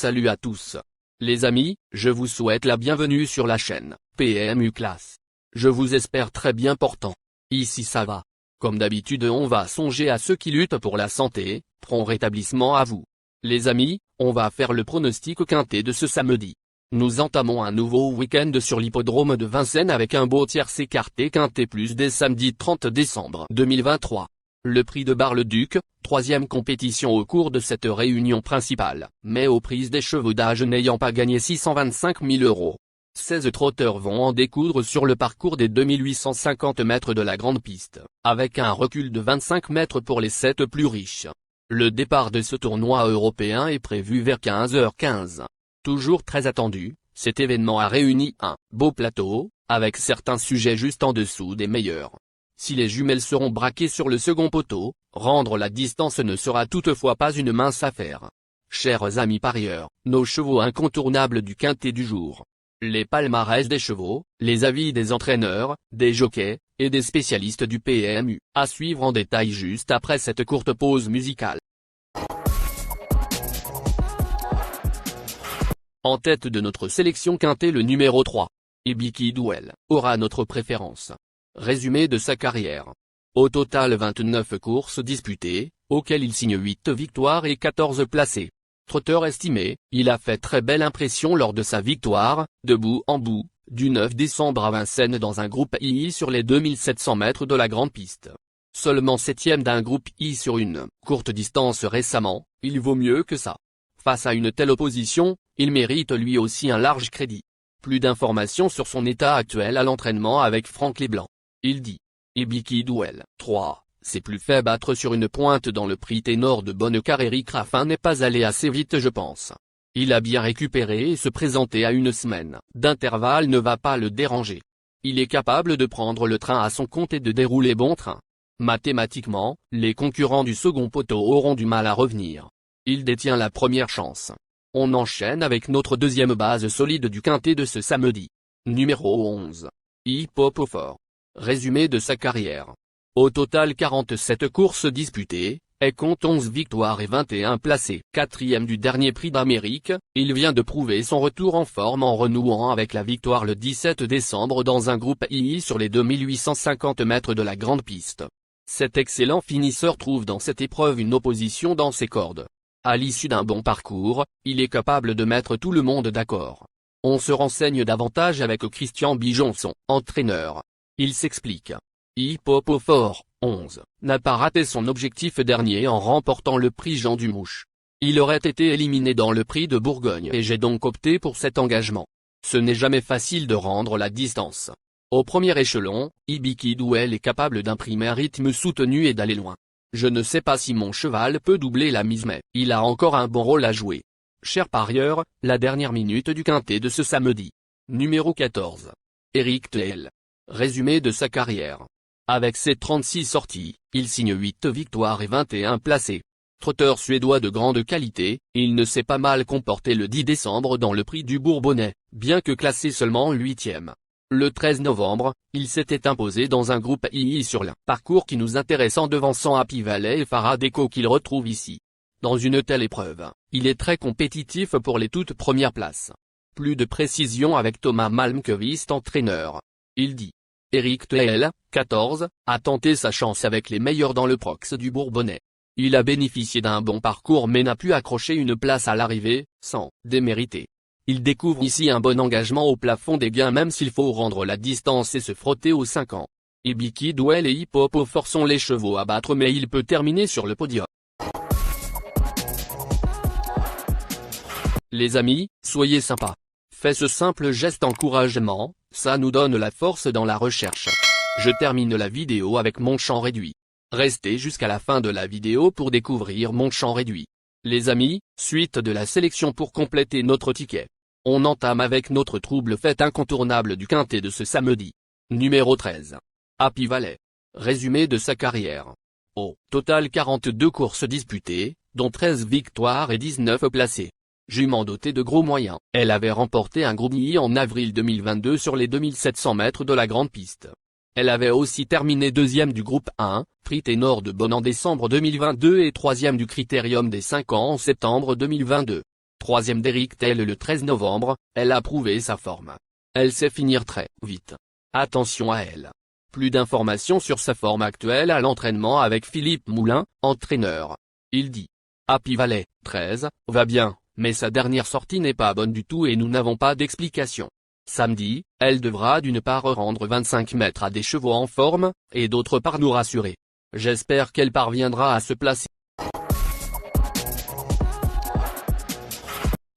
Salut à tous. Les amis, je vous souhaite la bienvenue sur la chaîne PMU Classe. Je vous espère très bien portant. Ici ça va. Comme d'habitude on va songer à ceux qui luttent pour la santé, prompt rétablissement à vous. Les amis, on va faire le pronostic quintet de ce samedi. Nous entamons un nouveau week-end sur l'hippodrome de Vincennes avec un beau tiercé quartet quintet plus dès samedi 30 décembre 2023. Le prix de Bar-le-Duc, troisième compétition au cours de cette réunion principale, mais aux prises des chevaux d'âge n'ayant pas gagné 625 000 €. 16 trotteurs vont en découdre sur le parcours des 2850 mètres de la grande piste, avec un recul de 25 mètres pour les 7 plus riches. Le départ de ce tournoi européen est prévu vers 15h15. Toujours très attendu, cet événement a réuni un beau plateau, avec certains sujets juste en dessous des meilleurs. Si les jumelles seront braquées sur le second poteau, rendre la distance ne sera toutefois pas une mince affaire. Chers amis parieurs, nos chevaux incontournables du quintet du jour. Les palmarès des chevaux, les avis des entraîneurs, des jockeys, et des spécialistes du PMU, à suivre en détail juste après cette courte pause musicale. En tête de notre sélection quintet le numéro 3. Ibiki Duel, aura notre préférence. Résumé de sa carrière. Au total 29 courses disputées, auxquelles il signe 8 victoires et 14 placés. Trotteur estimé, il a fait très belle impression lors de sa victoire, de bout en bout, du 9 décembre à Vincennes dans un groupe I sur les 2700 mètres de la grande piste. Seulement 7e d'un groupe I sur une courte distance récemment, il vaut mieux que ça. Face à une telle opposition, il mérite lui aussi un large crédit. Plus d'informations sur son état actuel à l'entraînement avec Franck Leblanc. Il dit, Ibiki Duel, 3, c'est plus fait battre sur une pointe dans le prix ténor de Bonnecar. Eric Raffin n'est pas allé assez vite je pense. Il a bien récupéré et se présenter à une semaine d'intervalle ne va pas le déranger. Il est capable de prendre le train à son compte et de dérouler bon train. Mathématiquement, les concurrents du second poteau auront du mal à revenir. Il détient la première chance. On enchaîne avec notre deuxième base solide du quintet de ce samedi. Numéro 11. Hippopofort. Résumé de sa carrière. Au total 47 courses disputées, et compte 11 victoires et 21 placés. 4e du dernier prix d'Amérique, il vient de prouver son retour en forme en renouant avec la victoire le 17 décembre dans un groupe I sur les 2850 mètres de la grande piste. Cet excellent finisseur trouve dans cette épreuve une opposition dans ses cordes. À l'issue d'un bon parcours, il est capable de mettre tout le monde d'accord. On se renseigne davantage avec Christian Bijon, son entraîneur. Il s'explique. Hippopofort, 11, n'a pas raté son objectif dernier en remportant le prix Jean Dumouche. Il aurait été éliminé dans le prix de Bourgogne et j'ai donc opté pour cet engagement. Ce n'est jamais facile de rendre la distance. Au premier échelon, Ibiki Duel est capable d'imprimer un rythme soutenu et d'aller loin. Je ne sais pas si mon cheval peut doubler la mise mais il a encore un bon rôle à jouer. Chers parieurs, la dernière minute du quintet de ce samedi. Numéro 14. Eric Thel. Résumé de sa carrière. Avec ses 36 sorties, il signe 8 victoires et 21 placés. Trotteur suédois de grande qualité, il ne s'est pas mal comporté le 10 décembre dans le prix du Bourbonnais, bien que classé seulement 8e. Le 13 novembre, il s'était imposé dans un groupe II sur l'un parcours qui nous intéresse en devançant Happy Valley et Faradeco qu'il retrouve ici. Dans une telle épreuve, il est très compétitif pour les toutes premières places. Plus de précision avec Thomas Malmquist entraîneur. Il dit. Eric Thel, 14, a tenté sa chance avec les meilleurs dans le prox du Bourbonnais. Il a bénéficié d'un bon parcours mais n'a pu accrocher une place à l'arrivée, sans démériter. Il découvre ici un bon engagement au plafond des gains même s'il faut rendre la distance et se frotter aux 5 ans. Ibiki Duel et Hippopofort sont les chevaux à battre mais il peut terminer sur le podium. Les amis, soyez sympas. Faites ce simple geste encouragement, ça nous donne la force dans la recherche. Je termine la vidéo avec mon champ réduit. Restez jusqu'à la fin de la vidéo pour découvrir mon champ réduit. Les amis, suite de la sélection pour compléter notre ticket. On entame avec notre trouble fête incontournable du quintet de ce samedi. Numéro 13. Happy Valley. Résumé de sa carrière. Au total 42 courses disputées, dont 13 victoires et 19 placés. Jument dotée de gros moyens, elle avait remporté un groupe I en avril 2022 sur les 2700 mètres de la grande piste. Elle avait aussi terminé deuxième du groupe 1, prix ténor de Bonne en décembre 2022 et troisième du Critérium des 5 ans en septembre 2022. troisième d'Eric Tail le 13 novembre, elle a prouvé sa forme. Elle sait finir très vite. Attention à elle. Plus d'informations sur sa forme actuelle à l'entraînement avec Philippe Moulin, entraîneur. Il dit. Happy Valley, 13, va bien, mais sa dernière sortie n'est pas bonne du tout et nous n'avons pas d'explication. Samedi, elle devra d'une part rendre 25 mètres à des chevaux en forme, et d'autre part nous rassurer. J'espère qu'elle parviendra à se placer.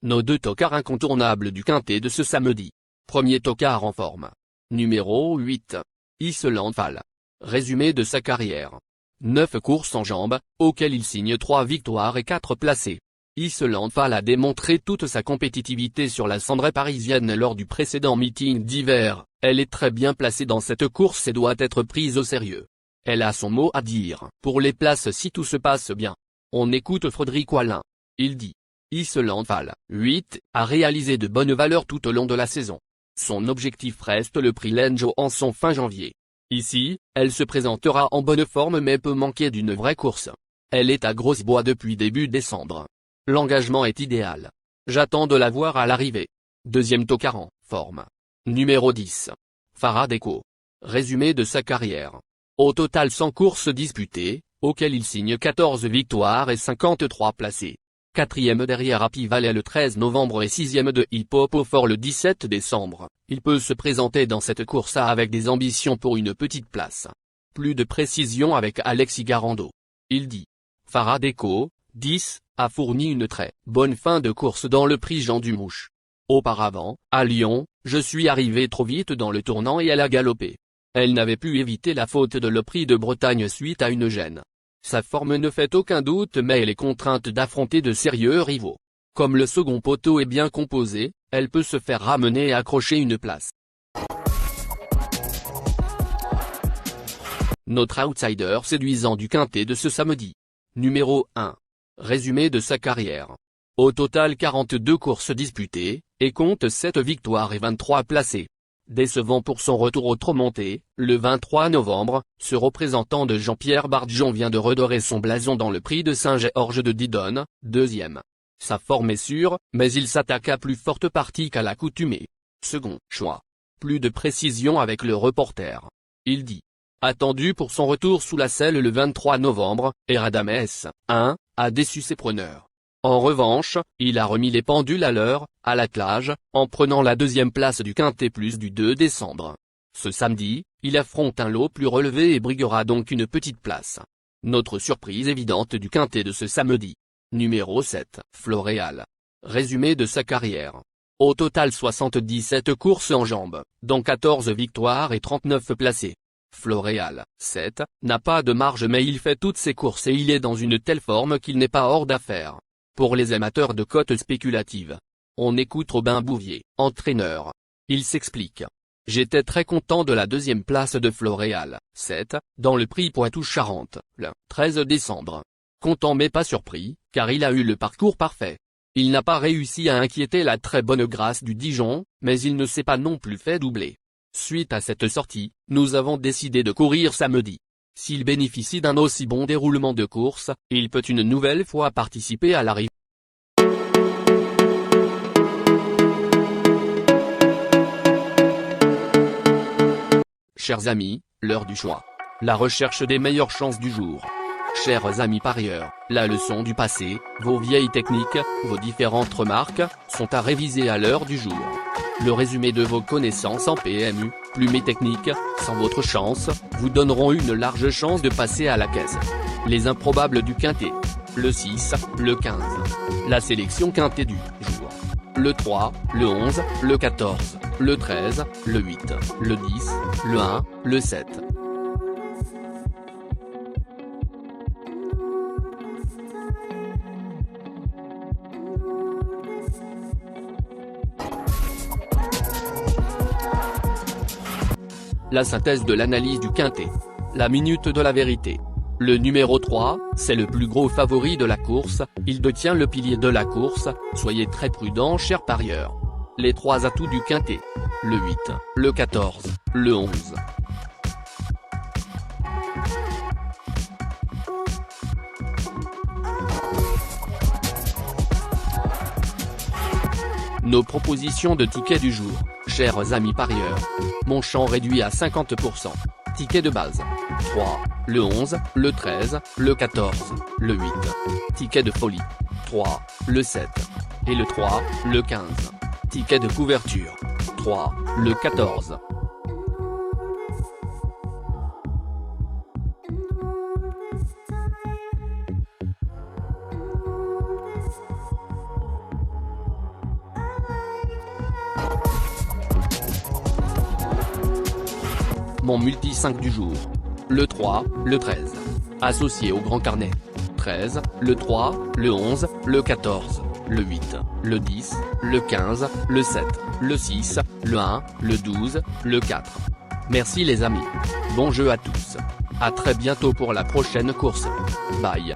Nos deux tocards incontournables du quintet de ce samedi. Premier tocard en forme. Numéro 8. Island Fall. Résumé de sa carrière. 9 courses en jambes, auxquelles il signe 3 victoires et 4 placés. Island Fall a démontré toute sa compétitivité sur la cendrée parisienne lors du précédent meeting d'hiver. Elle est très bien placée dans cette course et doit être prise au sérieux. Elle a son mot à dire pour les places si tout se passe bien. On écoute Frédéric Wallin. Il dit. Island Fall, 8, a réalisé de bonnes valeurs tout au long de la saison. Son objectif reste le prix Lenjo en son fin janvier. Ici, elle se présentera en bonne forme mais peut manquer d'une vraie course. Elle est à Grosse-Bois depuis début décembre. L'engagement est idéal. J'attends de la voir à l'arrivée. Deuxième tocard en forme. Numéro 10. Farah Deco. Résumé de sa carrière. Au total 100 courses disputées, auxquelles il signe 14 victoires et 53 placés. Quatrième derrière Happy Valley le 13 novembre et sixième de Hip Hop au Fort le 17 décembre, il peut se présenter dans cette course avec des ambitions pour une petite place. Plus de précision avec Alexis Garando. Il dit. Farah Deco, 10, a fourni une très bonne fin de course dans le prix Jean Dumouche. Auparavant, à Lyon, je suis arrivé trop vite dans le tournant et elle a galopé. Elle n'avait pu éviter la faute de le prix de Bretagne suite à une gêne. Sa forme ne fait aucun doute mais elle est contrainte d'affronter de sérieux rivaux. Comme le second poteau est bien composé, elle peut se faire ramener et accrocher une place. Notre outsider séduisant du quintet de ce samedi. Numéro 1. Résumé de sa carrière. Au total 42 courses disputées, et compte 7 victoires et 23 placés. Décevant pour son retour au trot monté, le 23 novembre, ce représentant de Jean-Pierre Barjon vient de redorer son blason dans le prix de Saint-Georges de Didonne, deuxième. Sa forme est sûre, mais il s'attaque à plus forte partie qu'à l'accoutumée. Second choix. Plus de précision avec le reporter. Il dit. Attendu pour son retour sous la selle le 23 novembre, Eradames, 1, a déçu ses preneurs. En revanche, il a remis les pendules à l'heure, à l'attelage, en prenant la deuxième place du Quintet Plus du 2 décembre. Ce samedi, il affronte un lot plus relevé et briguera donc une petite place. Notre surprise évidente du Quintet de ce samedi. Numéro 7, Floréal. Résumé de sa carrière. Au total 77 courses en jambes, dont 14 victoires et 39 placés. Floréal, 7, n'a pas de marge mais il fait toutes ses courses et il est dans une telle forme qu'il n'est pas hors d'affaire. Pour les amateurs de cotes spéculatives. On écoute Robin Bouvier, entraîneur. Il s'explique. J'étais très content de la deuxième place de Floréal, 7, dans le prix Poitou-Charentes, le 13 décembre. Content mais pas surpris, car il a eu le parcours parfait. Il n'a pas réussi à inquiéter la très bonne grâce du Dijon, mais il ne s'est pas non plus fait doubler. Suite à cette sortie, nous avons décidé de courir samedi. S'il bénéficie d'un aussi bon déroulement de course, il peut une nouvelle fois participer à l'arrivée. Chers amis, l'heure du choix. La recherche des meilleures chances du jour. Chers amis parieurs, la leçon du passé, vos vieilles techniques, vos différentes remarques, sont à réviser à l'heure du jour. Le résumé de vos connaissances en PMU, plumes et techniques, sans votre chance, vous donneront une large chance de passer à la caisse. Les improbables du quintet. Le 6, le 15. La sélection quintet du jour. Le 3, le 11, le 14, le 13, le 8, le 10, le 1, le 7. La synthèse de l'analyse du quintet. La minute de la vérité. Le numéro 3, c'est le plus gros favori de la course, il détient le pilier de la course, soyez très prudents chers parieurs. Les 3 atouts du quintet. Le 8, le 14, le 11. Nos propositions de tickets du jour, chers amis parieurs. Mon champ réduit à 50%. Ticket de base. 3, le 11, le 13, le 14, le 8. Ticket de folie. 3, le 7. Et le 3, le 15. Ticket de couverture. 3, le 14. Mon multi 5 du jour. Le 3, le 13. Associé au grand carnet. 13, le 3, le 11, le 14, le 8, le 10, le 15, le 7, le 6, le 1, le 12, le 4. Merci les amis. Bon jeu à tous. À très bientôt pour la prochaine course. Bye.